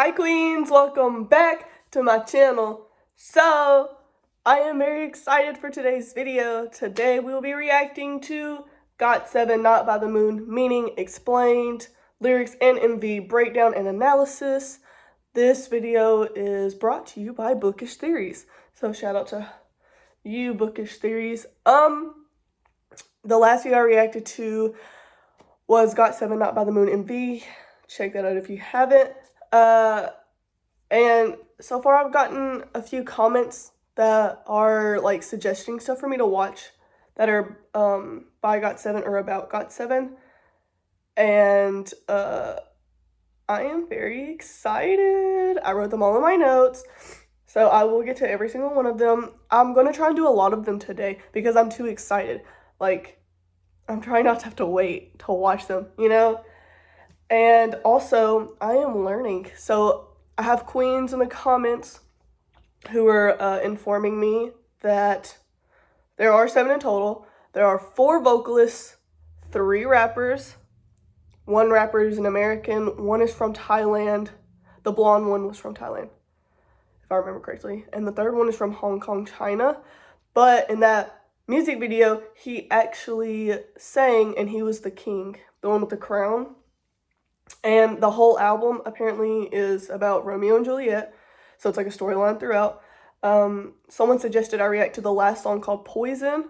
Hi queens, welcome back to my channel. So, I am very excited for today's video. Today we will be reacting to GOT7 Not by the Moon, meaning explained, lyrics and MV breakdown and analysis. This video is brought to you by Bookish Theories. So shout out to you, Bookish Theories. The last video I reacted to was GOT7 Not by the Moon MV. Check that out if you haven't. And so far I've gotten a few comments that are like suggesting stuff for me to watch that are by GOT7 or about GOT7. And I am very excited. I wrote them all in my notes, so I will get to every single one of them. I'm gonna try and do a lot of them today because I'm too excited. Like, I'm trying not to have to wait to watch them, you know? And also, I am learning. So I have queens in the comments who are informing me that there are 7 in total. There are 4 vocalists, 3 rappers. 1 rapper is an American, 1 is from Thailand. The blonde one was from Thailand, if I remember correctly. And the 3rd one is from Hong Kong, China. But in that music video, he actually sang and he was the king, the one with the crown. And the whole album apparently is about Romeo and Juliet, so it's like a storyline throughout. Someone suggested I react to the last song called Poison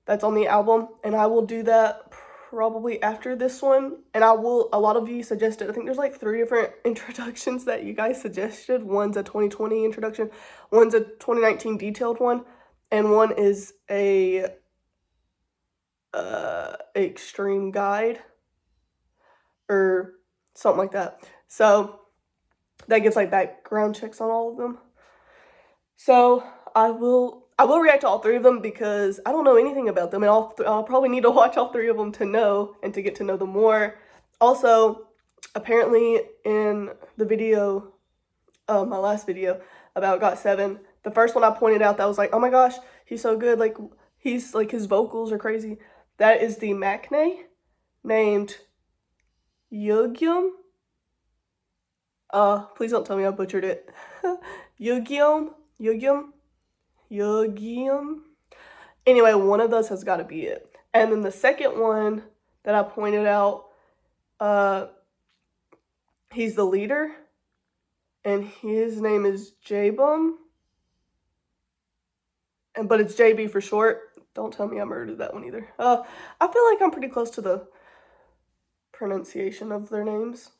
that's on the album, and I will do that probably after this one. And a lot of you suggested, I think there's like 3 different introductions that you guys suggested. One's a 2020 introduction, one's a 2019 detailed one, and one is a extreme guide or something like that. So that gives like background checks on all of them. So I will react to all 3 of them because I don't know anything about them, and I'll probably need to watch all 3 of them to know and to get to know them more. Also, apparently in the video, my last video about GOT7, the first one I pointed out that was like, oh my gosh, he's so good, like he's like, his vocals are crazy. That is the maknae named Yogyum. Please don't tell me I butchered it. Yogyum. Anyway, one of those has got to be it. And then the second one that I pointed out, he's the leader, and his name is Jabum. But it's JB for short. Don't tell me I murdered that one either. I feel like I'm pretty close to the pronunciation of their names.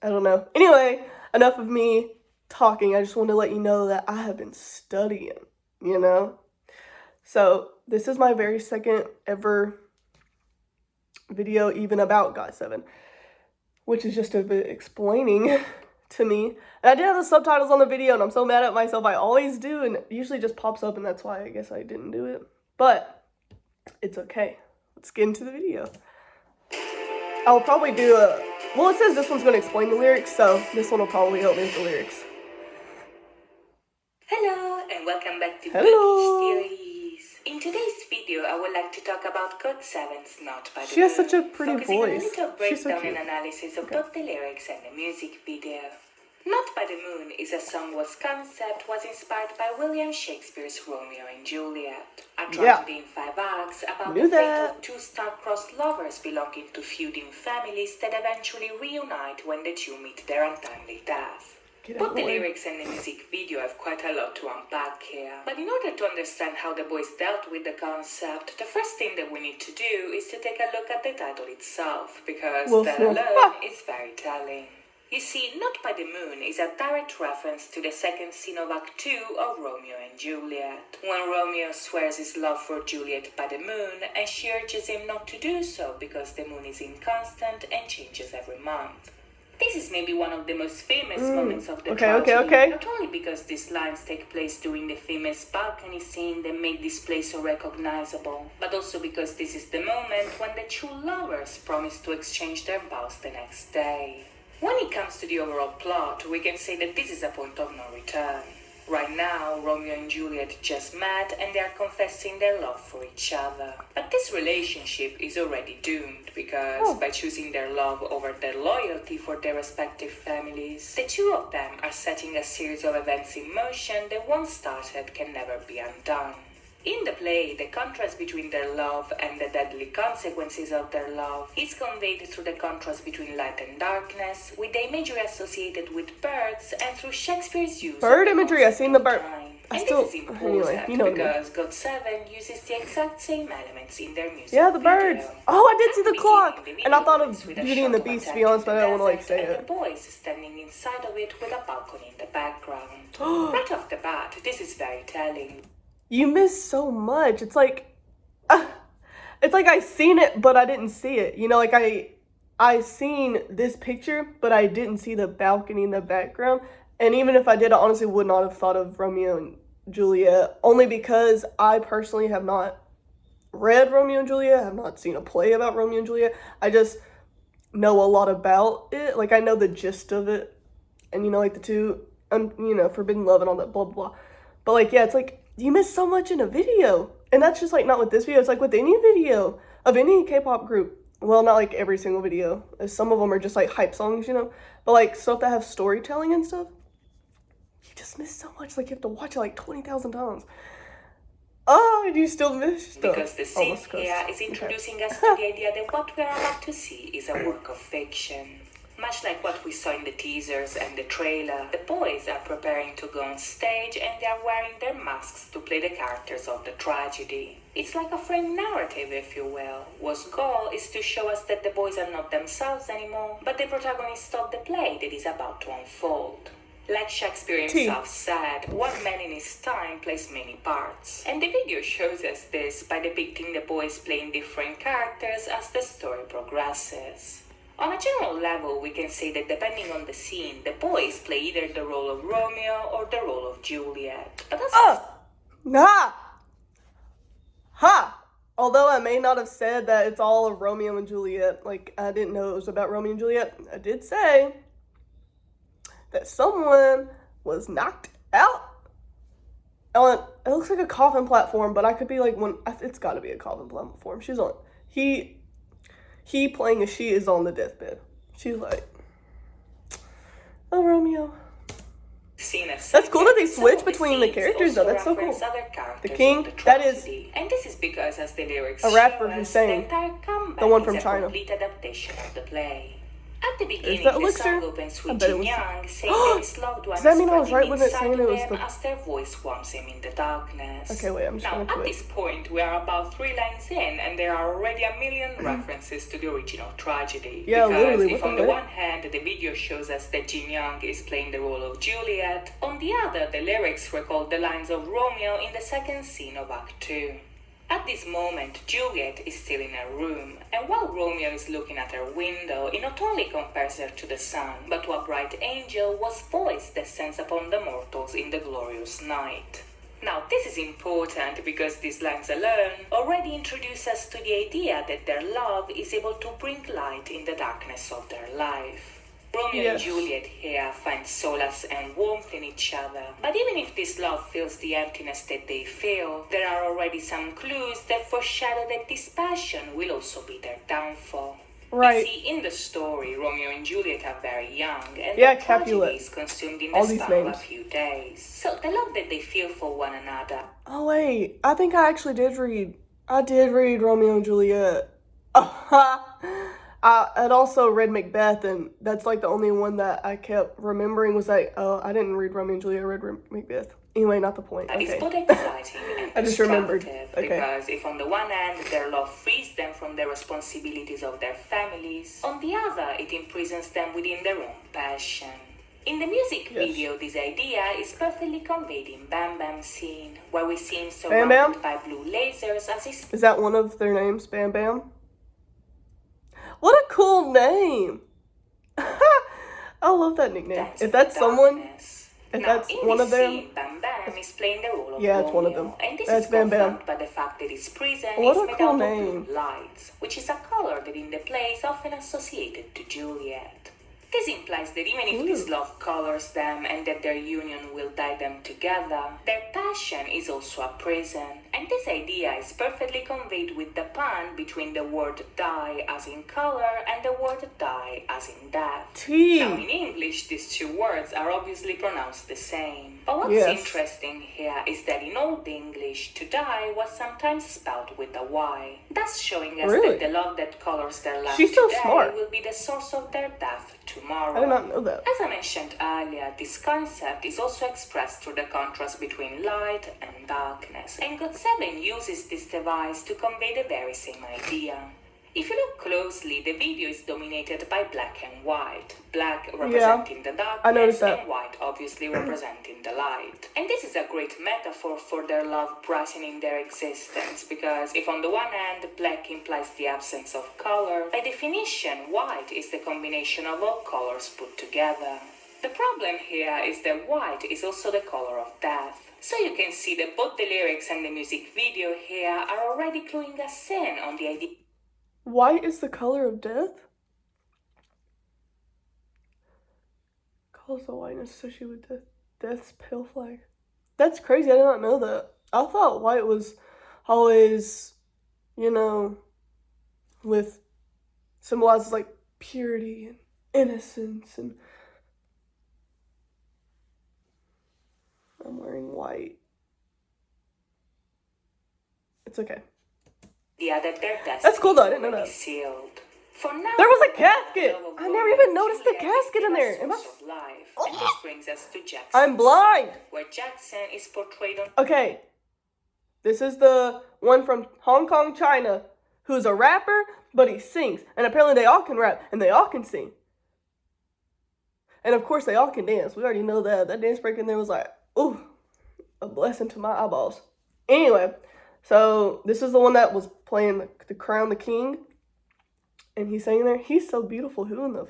I don't know. Anyway, enough of me talking. I just want to let you know that I have been studying, you know? So this is my very second ever video even about GOT7, which is just a bit explaining to me. And I did have the subtitles on the video, and I'm so mad at myself. I always do, and it usually just pops up, and that's why I guess I didn't do it. But it's okay. Let's get into the video. I'll probably do well, it says this one's going to explain the lyrics, so this one will probably help me with the lyrics. Hello, and welcome back to Bookish Theories. In today's video, I would like to talk about GOT7's Not by the Moon. She has such a pretty voice. Focusing on a little breakdown so and analysis of both the lyrics and the music video. Not by the Moon is a song whose concept was inspired by William Shakespeare's Romeo and Juliet, a tragedy in 5 acts about the fate of 2 star-crossed lovers belonging to feuding families that eventually reunite when the 2 meet their untimely death. Both the lyrics and the music video have quite a lot to unpack here. But in order to understand how the boys dealt with the concept, the first thing that we need to do is to take a look at the title itself, because that alone is very telling. You see, Not by the Moon is a direct reference to the second scene of Act 2 of Romeo and Juliet, when Romeo swears his love for Juliet by the moon, and she urges him not to do so because the moon is inconstant and changes every month. This is maybe one of the most famous moments of the tragedy, not only because these lines take place during the famous balcony scene that made this place so recognizable, but also because this is the moment when the 2 lovers promise to exchange their vows the next day. When it comes to the overall plot, we can say that this is a point of no return. Right now, Romeo and Juliet just met and they are confessing their love for each other. But this relationship is already doomed because by choosing their love over their loyalty for their respective families, the two of them are setting a series of events in motion that once started can never be undone. In the play, the contrast between their love and the deadly consequences of their love is conveyed through the contrast between light and darkness, with the imagery associated with birds, and through Shakespeare's use Bird of the imagery, I've seen the bird. time. I And still, this is important anyway, you know what I mean. because GOT7 uses the exact same elements in their music Yeah, the birds. video. Oh, I did At see the the clock. beginning, And I thought of opens with a Beauty and the shot of a Beast, to tent be honest, in but the I don't want to like desert say and it. the boys standing inside of it with a balcony in the background. Right off the bat, this is very telling. You miss so much. It's like I seen it, but I didn't see it. You know, like I seen this picture, but I didn't see the balcony in the background. And even if I did, I honestly would not have thought of Romeo and Juliet, only because I personally have not read Romeo and Juliet, have not seen a play about Romeo and Juliet. I just know a lot about it. Like, I know the gist of it. And, you know, like the two, you know, forbidden love and all that blah, blah, blah. But, like, yeah, it's like, you miss so much in a video. And that's just, like, not with this video. It's, like, with any video of any K-pop group. Well, not, like, every single video. As some of them are just, like, hype songs, you know. But, like, stuff that have storytelling and stuff. You just miss so much. Like, you have to watch it, like, 20,000 times. Oh, and you still miss stuff. Because the scene here is introducing us to the idea that what we are about to see is a work of fiction. Much like what we saw in the teasers and the trailer, the boys are preparing to go on stage and they are wearing their masks to play the characters of the tragedy. It's like a framed narrative, if you will, whose goal is to show us that the boys are not themselves anymore, but the protagonist of the play that is about to unfold. Like Shakespeare himself said, one man in his time plays many parts. And the video shows us this by depicting the boys playing different characters as the story progresses. On a general level, we can say that depending on the scene, the boys play either the role of Romeo or the role of Juliet. But that's Although I may not have said that it's all of Romeo and Juliet, like, I didn't know it was about Romeo and Juliet, I did say that someone was knocked out on, it looks like a coffin platform, but I could be like, it's gotta be a coffin platform. She's on, he playing a she is on the deathbed. She's like, oh, Romeo. That's cool that they switch between the characters, though. That's so cool. The king, that is and this is because, as the lyrics a rapper show who's us, saying, the entire comeback the one is from a China. complete adaptation of the play. At the beginning, that the Elixir? song opens I with bet it Jin was- Young saying that his loved one Does that mean I was is right when it inside saying of it was them the- as their voice warms him in the darkness. Okay, wait, I'm just now, gonna at quit. this point, we are about 3 lines in, and there are already a million references to the original tragedy. Yeah, because literally, if what on the the heck? one hand, the video shows us that Jin Young is playing the role of Juliet, on the other, the lyrics recall the lines of Romeo in the second scene of Act 2. At this moment, Juliet is still in her room, and while Romeo is looking at her window, he not only compares her to the sun, but to a bright angel whose voice descends upon the mortals in the glorious night. Now, this is important because these lines alone already introduce us to the idea that their love is able to bring light in the darkness of their life. Romeo and Yes. Juliet here find solace and warmth in each other. But even if this love fills the emptiness that they feel, there are already some clues that foreshadow that this passion will also be their downfall. Right. You see, in the story, Romeo and Juliet are very young, and Yeah, the tragedy Capulet. is consumed in All the these span of a names. few days. So the love that they feel for one another Oh, wait. I think I actually did read. I did read Romeo and Juliet. I had also read Macbeth, and that's, like, the only one that I kept remembering was, like, oh, I didn't read Romeo and Juliet, I read Macbeth. Anyway, not the point. is Okay. both exciting and I just remembered. destructive, Okay. because if on the one hand their love frees them from the responsibilities of their families, on the other it imprisons them within their own passion. In the music Yes. video, this idea is perfectly conveyed in Bam Bam's scene, where we see him Bam Bam? surrounded by blue lasers as he Is that one of their names? Bam Bam? What a cool name! I love that nickname. stands If in that's the someone, darkness. if Now, that's in one this of them, scene, Bam Bam is playing the role of yeah, it's one of Romeo, them. and this That's is Bam Bam. confirmed by the fact that his prison What is a made cool out name. of blue lights, which is a color that in the play is often associated to Juliet. This implies that even if this love colors them and that their union will tie them together, their passion is also a prison. And this idea is perfectly conveyed with the pun between the word die as in color and the word die as in death. Now in English, these two words are obviously pronounced the same. But what's interesting here is that in Old English, to die was sometimes spelled with a Y, thus showing us that the love that colors their life today will be the source of their death tomorrow. I did not know that. As I mentioned earlier, this concept is also expressed through the contrast between light and darkness, and GOT7 uses this device to convey the very same idea. If you look closely, the video is dominated by black and white. Black representing the darkness and white obviously representing the light. And this is a great metaphor for their love brightening their existence, because if on the one hand black implies the absence of color, by definition white is the combination of all colors put together. The problem here is that white is also the color of death. So you can see that both the lyrics and the music video here are already cluing us in on the idea. White is the color of death? Colors the whiteness associated with death. Death's pale flag. That's crazy. I did not know that. I thought white was always, with symbolizes like purity and innocence, and I'm wearing white. It's okay. That's cool though, I didn't know that. Sealed. For now, there was a casket! I never even noticed the casket in there. And this brings us to Jackson. I'm blind! Where Jackson is portrayed on... Okay. This is the one from Hong Kong, China, who's a rapper, but he sings. And apparently they all can rap, and they all can sing. And of course they all can dance. We already know that. That dance break in there was like, ooh, a blessing to my eyeballs. Anyway, so this is the one that was playing the Crown the King. And he's saying there, he's so beautiful. Who in the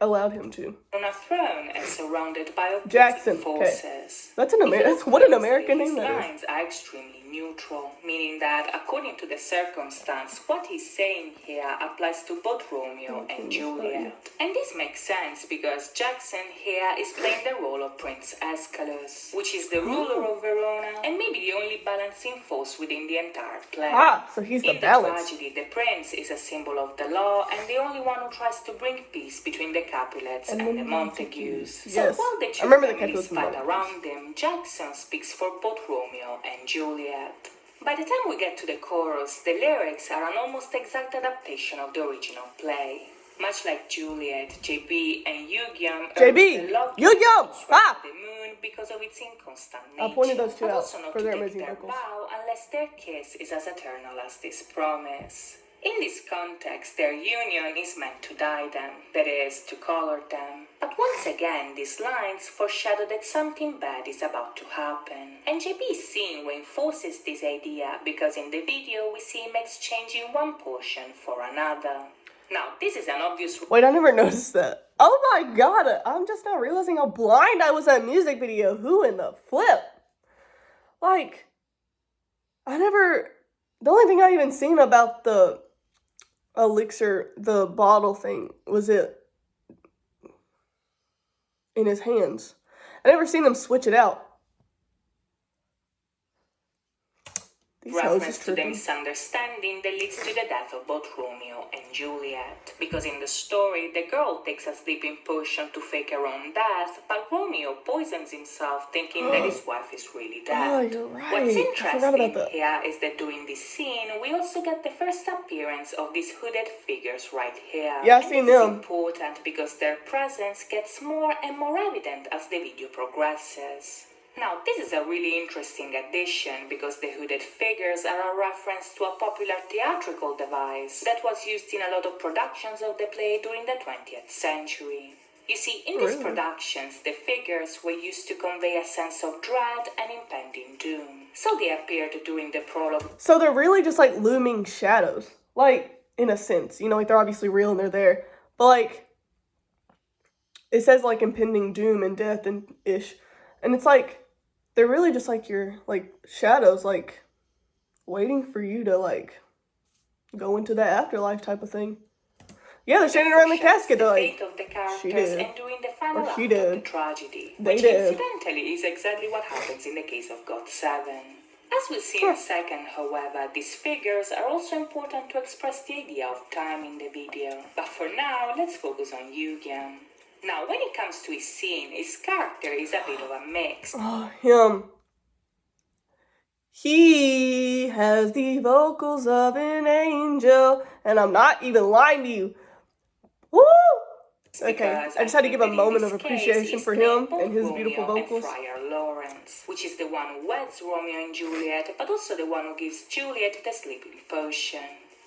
allowed him to? On a throne and surrounded by Jackson forces. Okay. That's what an American name that is. These lines are extremely neutral, meaning that according to the circumstance, what he's saying here applies to both Romeo and Juliet. And this makes sense because Jackson here is playing the role of Prince Aeschylus, which is the ruler of Verona and maybe the only balancing force within the entire play. So he's the balance. In the tragedy, the prince is a symbol of the law and the only one who tries to bring peace between the Capulets and the Montagues. So while the two families fight around him, Jackson speaks for both Romeo and Juliet. By the time we get to the chorus, the lyrics are an almost exact adaptation of the original play. Much like Juliet, JB and Yu-Gyum JB! Yu-Gyum! The moon because of its inconstant nature. I pointed those two out for their to amazing their vocals. vow unless their kiss is as eternal as this promise. In this context, their union is meant to dye them, that is, to color them. But once again, these lines foreshadow that something bad is about to happen. And JB's scene reinforces this idea because in the video we see him exchanging one portion for another. Now, this is an obvious... Wait, I never noticed that. Oh my god, I'm just now realizing how blind I was at that music video. Who in the flip? Like, the only thing I even seen about the elixir, the bottle thing, was it in his hands. I never seen them switch it out. Reference to the misunderstanding that leads to the death of both Romeo and Juliet. Because in the story, the girl takes a sleeping potion to fake her own death, but Romeo poisons himself thinking that his wife is really dead. Oh, you're right. What's interesting here is that during this scene, we also get the first appearance of these hooded figures right here. Yeah, I've seen them. This is important because their presence gets more and more evident as the video progresses. Now, this is a really interesting addition because the hooded figures are a reference to a popular theatrical device that was used in a lot of productions of the play during the 20th century. You see, in these productions, the figures were used to convey a sense of dread and impending doom. So they appeared during the prologue. So they're really just like looming shadows. Like, in a sense, like they're obviously real and they're there. But like, it says like impending doom and death and ish. And it's like, they're really just like your, like, shadows, like, waiting for you to, like, go into that afterlife type of thing. Yeah, they're standing around the casket. They're The like, fate of the characters she did. enduring the final Or act she of the did. tragedy, They which did. incidentally is exactly what happens in the case of GOT7. As we'll see in a second, however, these figures are also important to express the idea of time in the video. But for now, let's focus on Yugyeom. Now, when it comes to his scene, his character is a bit of a mix. Oh, him. He has the vocals of an angel, and I'm not even lying to you. Woo! Okay, I just had to give a moment of appreciation for him and his beautiful vocals. And Friar Lawrence, which is the one who weds Romeo and Juliet, but also the one who gives Juliet the sleeping potion.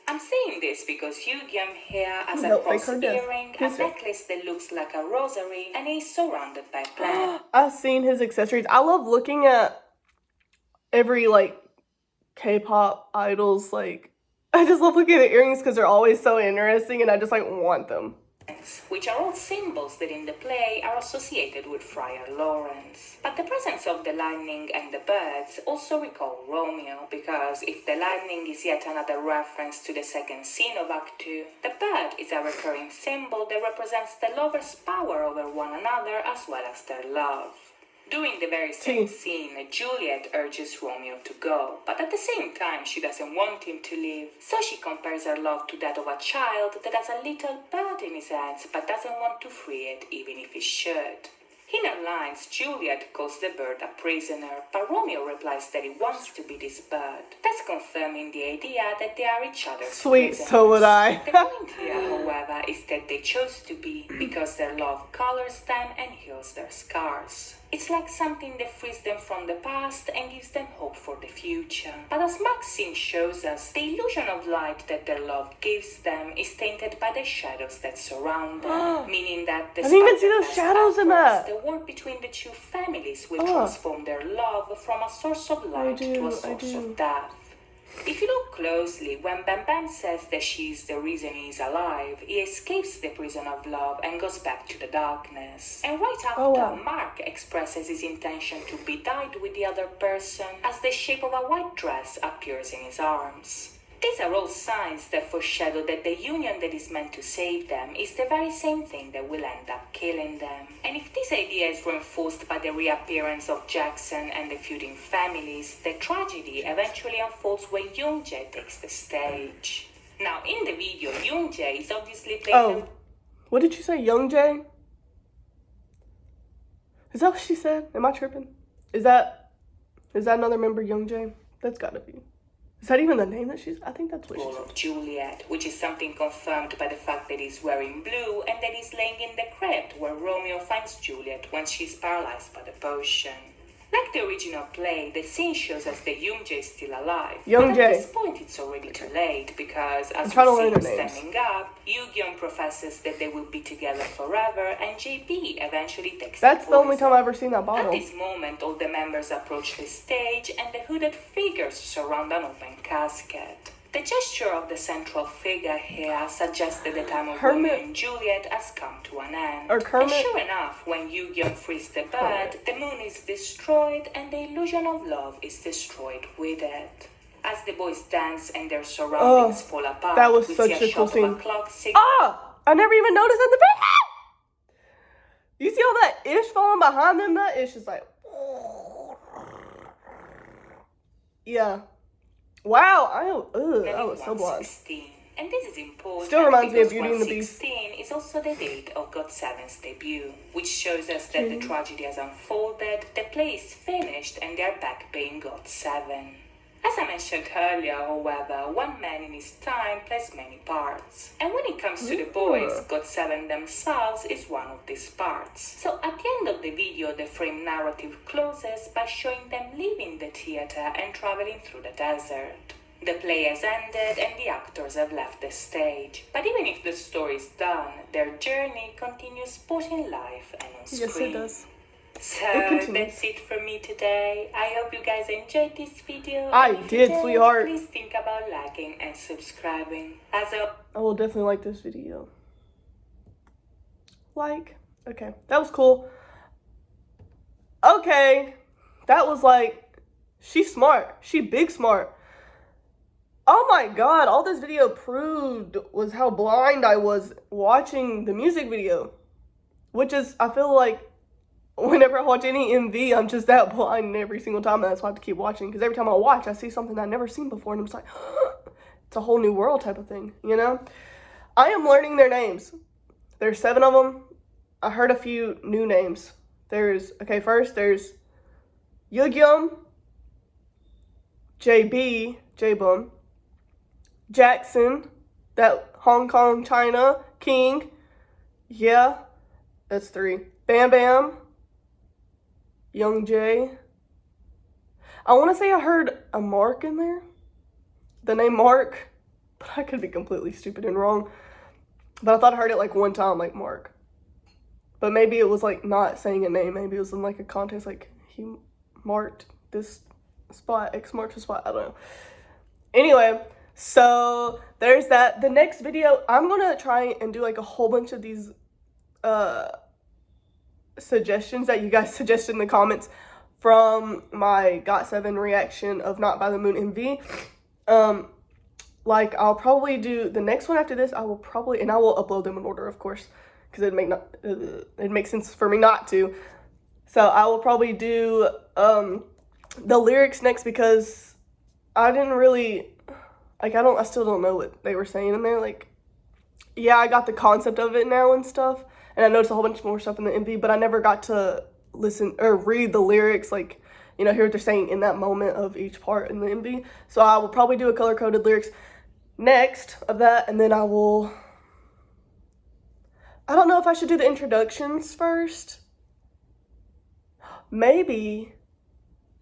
I'm saying this because Yugyeom here has a cross earring, a necklace that looks like a rosary, and he's surrounded by plants. I've seen his accessories. I love looking at every, like, K-pop idols, like, I just love looking at the earrings because they're always so interesting, and I just, like, want them. Which are all symbols that in the play are associated with Friar Lawrence. But the presence of the lightning and the birds also recall Romeo, because if the lightning is yet another reference to the second scene of Act 2, the bird is a recurring symbol that represents the lovers' power over one another as well as their love. During the very same scene, Juliet urges Romeo to go, but at the same time she doesn't want him to leave, so she compares her love to that of a child that has a little bird in his hands but doesn't want to free it even if he should. In her lines, Juliet calls the bird a prisoner, but Romeo replies that he wants to be this bird, thus confirming the idea that they are each other's Sweet, prisoners. so would I. The point here, however, is that they chose to be because their love colors them and heals their scars. It's like something that frees them from the past and gives them hope for the future. But as Maxine shows us, the illusion of light that their love gives them is tainted by the shadows that surround them, meaning that I didn't even see those shadows in that. The war between the two families will transform their love from a source of light to a source of death. If you look closely, when Bam Bam says that she is the reason he is alive, he escapes the prison of love and goes back to the darkness. And right after, Mark expresses his intention to be tied with the other person as the shape of a white dress appears in his arms. These are all signs that foreshadow that the union that is meant to save them is the very same thing that will end up killing them. And if this idea is reinforced by the reappearance of Jackson and the feuding families, the tragedy eventually unfolds when Youngjae takes the stage. Now, in the video, Youngjae is obviously playing what did you say, Youngjae? Is that what she said? Am I tripping? Is that another member, Youngjae? That's gotta be. Is that even the name that she's... I think that's what she said. Juliet, which is something confirmed by the fact that he's wearing blue and that he's laying in the crypt where Romeo finds Juliet when she's paralyzed by the potion. Like the original play, the scene shows us that Youngjae is still alive. But at this point, it's already too late because, as we see him standing up, Yugyeom professes that they will be together forever, and JB eventually takes That's the only time I've ever seen that bottle. At this moment, all the members approach the stage, and the hooded figures surround an open casket. The gesture of the central figure here suggests that the time of Romeo and Juliet has come to an end. And sure enough, when Yugyeom frees the bird, the moon is destroyed and the illusion of love is destroyed with it. As the boys dance and their surroundings fall apart, that was such a cool scene. I never even noticed at the video. You see all that ish falling behind them? That ish is like... Yeah. Wow, that was so blonde. And this is important. Still reminds me of Beauty and the Beast. 16 is also the date of GOT7's debut, which shows us that the tragedy has unfolded, the play is finished, and they're back being GOT7. As I mentioned earlier, however, one man in his time plays many parts. And when it comes to the boys, GOT7 themselves is one of these parts. So at the end of the video, the frame narrative closes by showing them leaving the theater and traveling through the desert. The play has ended and the actors have left the stage. But even if the story is done, their journey continues both in life and on screen. Yes, it does. So that's it for me today. I hope you guys enjoyed this video. I did, sweetheart. Please think about liking and subscribing. I will definitely like this video. Okay, that was cool. Okay, that was like, she's smart. She big smart. Oh my god, all this video proved was how blind I was watching the music video. Which is, I feel like, whenever I watch any MV, I'm just that blind every single time, and that's why I have to keep watching. Because every time I watch, I see something that I've never seen before, and I'm just like, it's a whole new world type of thing, you know? I am learning their names. There's 7 of them. I heard a few new names. First there's Yugyum, JB, J-Bum, Jackson, that Hong Kong, China, King, yeah, that's 3. Bam Bam, Young J. I want to say I heard a Mark in there, the name Mark, but I could be completely stupid and wrong. But I thought I heard it like one time, like Mark. But maybe it was like not saying a name. Maybe it was in like a context, like he marked this spot, X marks the spot. I don't know. Anyway, so there's that. The next video, I'm gonna try and do like a whole bunch of these suggestions that you guys suggested in the comments from my GOT7 reaction of Not by the Moon MV. Like, I'll probably do the next one after this. I will upload them in order, of course, because it makes sense for me not to. So I will probably do the lyrics next, because I didn't really, like, I still don't know what they were saying in there. Like, yeah, I got the concept of it now and stuff, and I noticed a whole bunch more stuff in the MV, but I never got to listen or read the lyrics, like, you know, hear what they're saying in that moment of each part in the MV. So I will probably do a color-coded lyrics next of that, and then I don't know if I should do the introductions first. Maybe,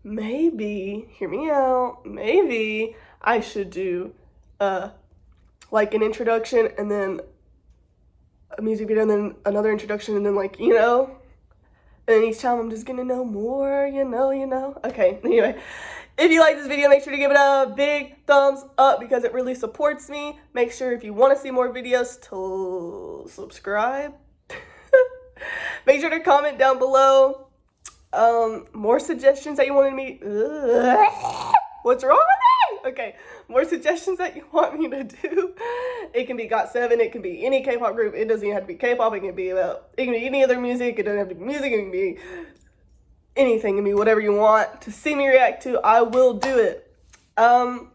hear me out, maybe I should do like an introduction and then a music video and then another introduction and then, like, you know, and each time I'm just gonna know more, you know. Okay, anyway, if you like this video, make sure to give it a big thumbs up because it really supports me. Make sure, if you want to see more videos, to subscribe. Make sure to comment down below more suggestions that you wanted me. What's wrong with me? Okay, more suggestions that you want me to do. It can be GOT7, it can be any K-pop group. It doesn't even have to be K-pop. It can be any other music. It doesn't have to be music. It can be anything. It can be whatever you want to see me react to. I will do it. I'm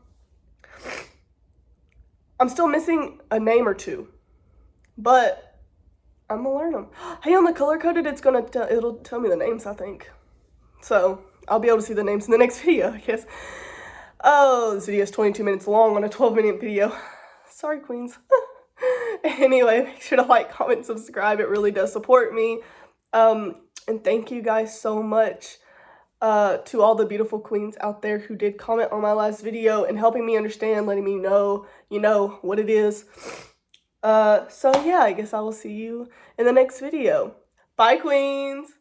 still missing a name or two, but I'm gonna learn them. Hey, on the color coded, it'll tell me the names, I think. So I'll be able to see the names in the next video, I guess. Oh, this video is 22 minutes long on a 12-minute video. Sorry, queens. Anyway, make sure to like, comment, subscribe. It really does support me. And thank you guys so much to all the beautiful queens out there who did comment on my last video and helping me understand, letting me know, you know, what it is. So yeah, I guess I will see you in the next video. Bye, queens!